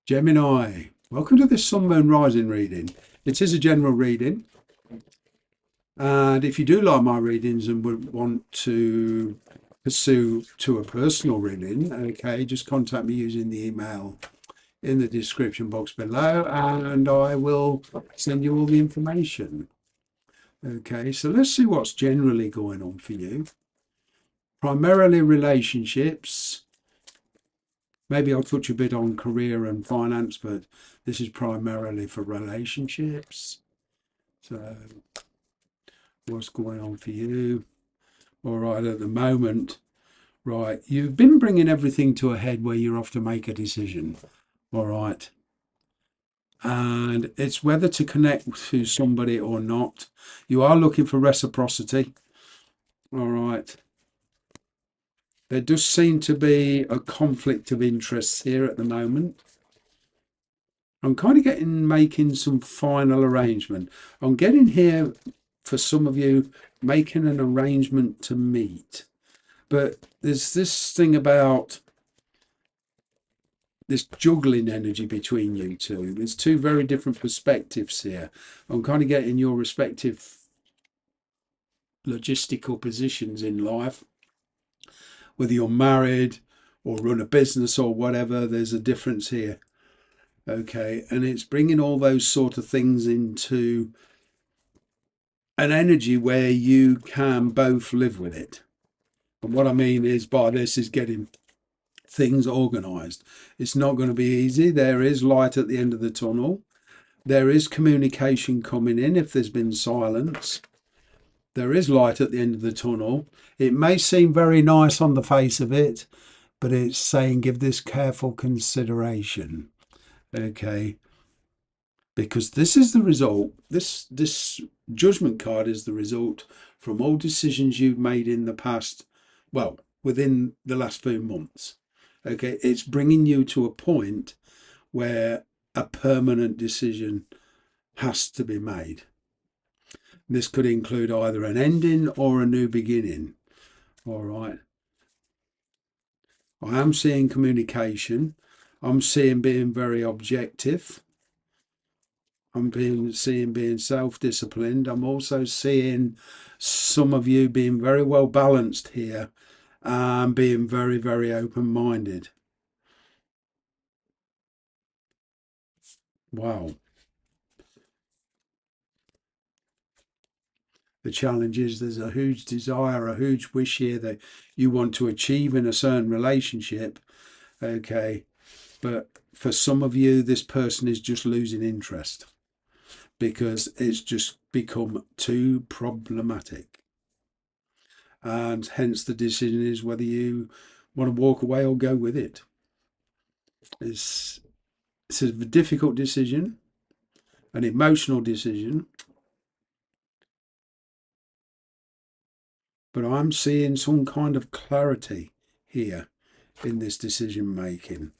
Gemini, welcome to this Sun Moon Rising reading. It is a general reading, and if you do like my readings and would want to pursue to a personal reading, okay, just contact me using the email in the description box below, and I will send you all the information. Okay, so let's see what's generally going on for you. Primarily relationships. Maybe I'll touch a bit on career and finance, but this is primarily for relationships. So what's going on for you? All right, at the moment, right, you've been bringing everything to a head where you're off to make a decision. All right. And it's whether to connect to somebody or not. You are looking for reciprocity. All right. There does seem to be a conflict of interests here at the moment. I'm kind of making some final arrangement. I'm getting here for some of you making an arrangement to meet. But there's this thing about this juggling energy between you two. There's two very different perspectives here. I'm kind of getting your respective logistical positions in life. Whether you're married or run a business or whatever, there's a difference here. Okay, and it's bringing all those sort of things into an energy where you can both live with it. And what I mean is by this is getting things organized. It's not going to be easy. There is light at the end of the tunnel. There is communication coming in if there's been silence. There is light at the end of the tunnel. It may seem very nice on the face of it, but it's saying give this careful consideration. Okay, because this is the result. This judgment card is the result from all decisions you've made in the past, well, within the last few months. Okay, it's bringing you to a point where a permanent decision has to be made. This could include either an ending or a new beginning. All right. I am seeing communication. I'm seeing being very objective. Seeing being self-disciplined. I'm also seeing some of you being very well balanced here and being very, very open-minded. Wow. The challenge is there's a huge desire, a huge wish here that you want to achieve in a certain relationship. Okay. But for some of you, this person is just losing interest because it's just become too problematic. And hence the decision is whether you want to walk away or go with it. It's a difficult decision, an emotional decision. But I'm seeing some kind of clarity here in this decision making.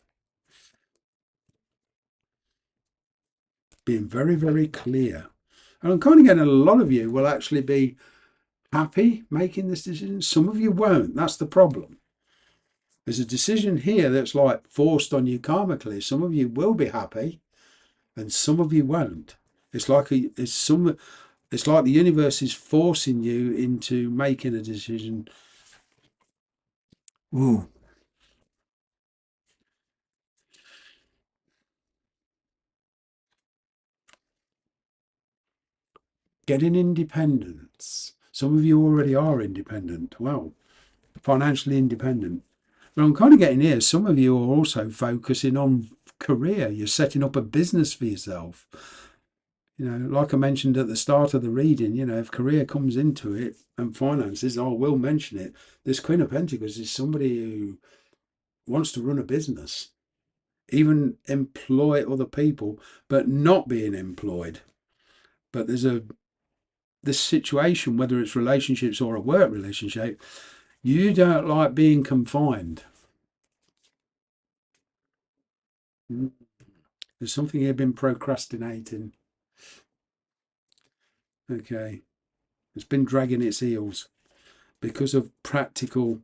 Being very, very clear. And I'm kind of getting a lot of you will actually be happy making this decision. Some of you won't. That's the problem. There's a decision here that's like forced on you karmically. Some of you will be happy and some of you won't. It's like the universe is forcing you into making a decision. Ooh. Getting independence. Some of you already are independent. Well, financially independent. But I'm kind of getting here, some of you are also focusing on career. You're setting up a business for yourself. You know, like I mentioned at the start of the reading, you know, if career comes into it and finances, I will mention it. This Queen of Pentacles is somebody who wants to run a business, even employ other people, but not being employed. But there's this situation, whether it's relationships or a work relationship, you don't like being confined. There's something you've been procrastinating. Okay. It's been dragging its heels because of practical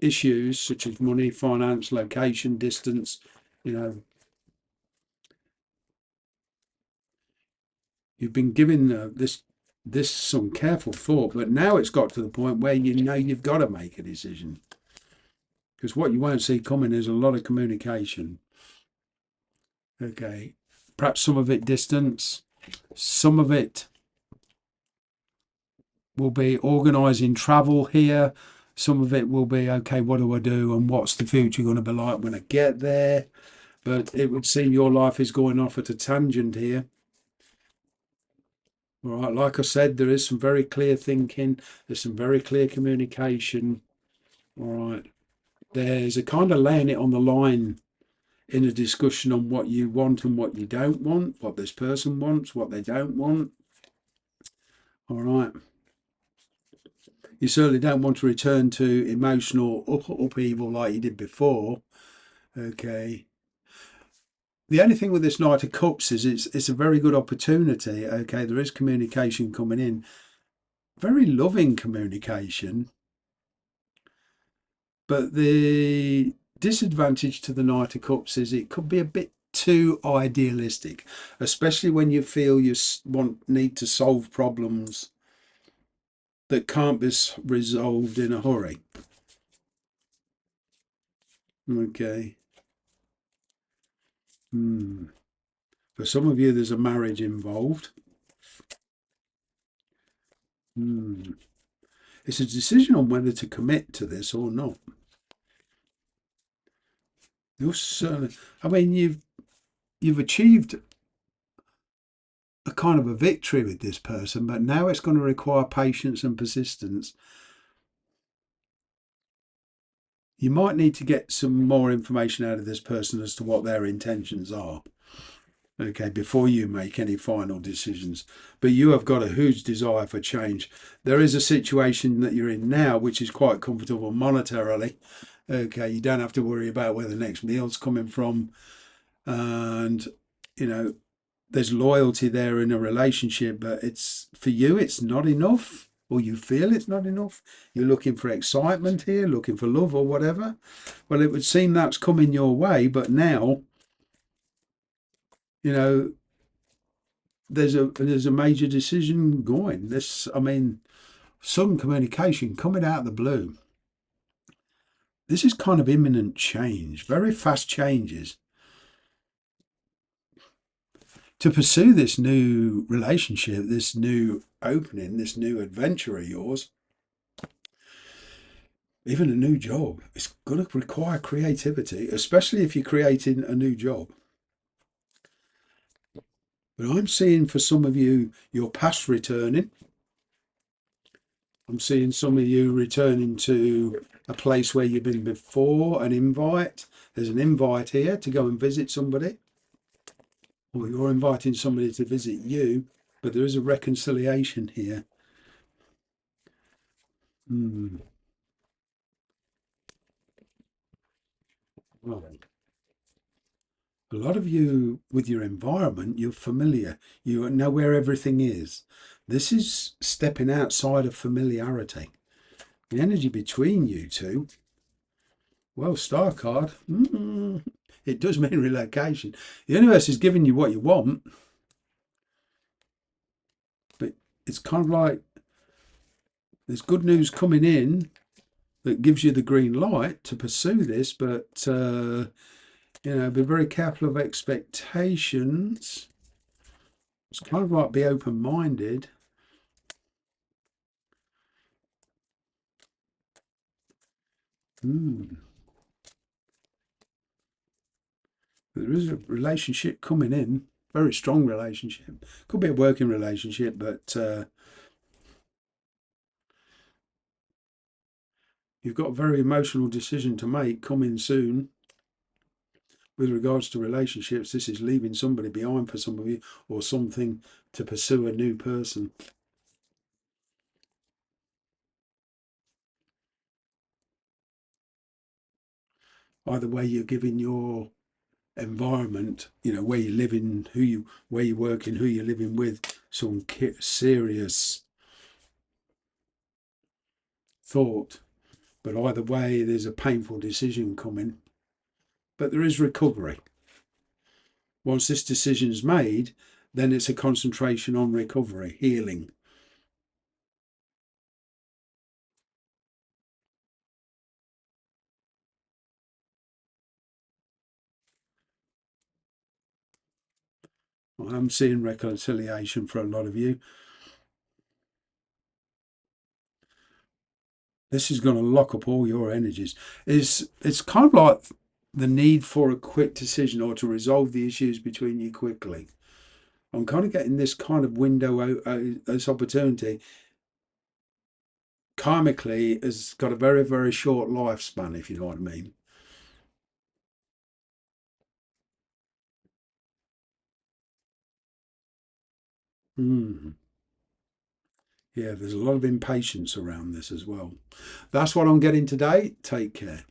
issues such as money, finance, location, distance, You know, you've been given this some careful thought, but now it's got to the point where you know you've got to make a decision. Because what you won't see coming is a lot of communication. Okay, perhaps some of it distance, some of it will be organising travel here. Some of it will be, okay, what do I do and what's the future going to be like when I get there? But it would seem your life is going off at a tangent here. All right, like I said, there is some very clear thinking. There's some very clear communication. All right, there's a kind of laying it on the line in a discussion on what you want and what you don't want, what this person wants, what they don't want. All right. You certainly don't want to return to emotional upheaval like you did before. Okay. The only thing with this Knight of Cups is it's a very good opportunity. Okay, there is communication coming in, very loving communication, but the disadvantage to the Knight of Cups is it could be a bit too idealistic, especially when you feel you need to solve problems that can't be resolved in a hurry. Okay. For some of you, there's a marriage involved. It's a decision on whether to commit to this or not. You're certainly, I mean, you've achieved a kind of a victory with this person, but now it's going to require patience and persistence. You might need to get some more information out of this person as to what their intentions are. Okay, before you make any final decisions. But you have got a huge desire for change. There is a situation that you're in now which is quite comfortable monetarily. Okay, you don't have to worry about where the next meal's coming from. And, you know, there's loyalty there in a relationship, but it's for you, it's not enough, or you feel it's not enough. You're looking for excitement here, looking for love or whatever. Well, it would seem that's coming your way, but now, you know, there's a major decision going. This, I mean, sudden communication coming out of the blue. This is kind of imminent change, very fast changes. To pursue this new relationship, this new opening, this new adventure of yours, even a new job, it's going to require creativity, especially if you're creating a new job. But I'm seeing for some of you, your past returning. I'm seeing some of you returning to a place where you've been before, an invite. There's an invite here to go and visit somebody. Or you're inviting somebody to visit you, but there is a reconciliation here. Well, a lot of you, with your environment, you're familiar. You know where everything is. This is stepping outside of familiarity. The energy between you two, well, star card, it does mean relocation. The universe is giving you what you want, but it's kind of like there's good news coming in that gives you the green light to pursue this, but you know, be very careful of expectations. It's kind of like be open-minded. There is a relationship coming in, very strong relationship. Could be a working relationship, but you've got a very emotional decision to make coming soon. With regards to relationships, this is leaving somebody behind for some of you, or something to pursue a new person. Either way, you're giving your environment, you know, where you live in, where you work in, who you're living with, some serious thought. But either way, there's a painful decision coming. But there is recovery. Once this decision's made, then it's a concentration on recovery, healing. I'm seeing reconciliation for a lot of you. This is going to lock up all your energies. It's kind of like the need for a quick decision or to resolve the issues between you quickly. I'm kind of getting this kind of window out, this opportunity. Karmically, has got a very, very short lifespan, if you know what I mean. Mm. Yeah, there's a lot of impatience around this as well. That's what I'm getting today. Take care.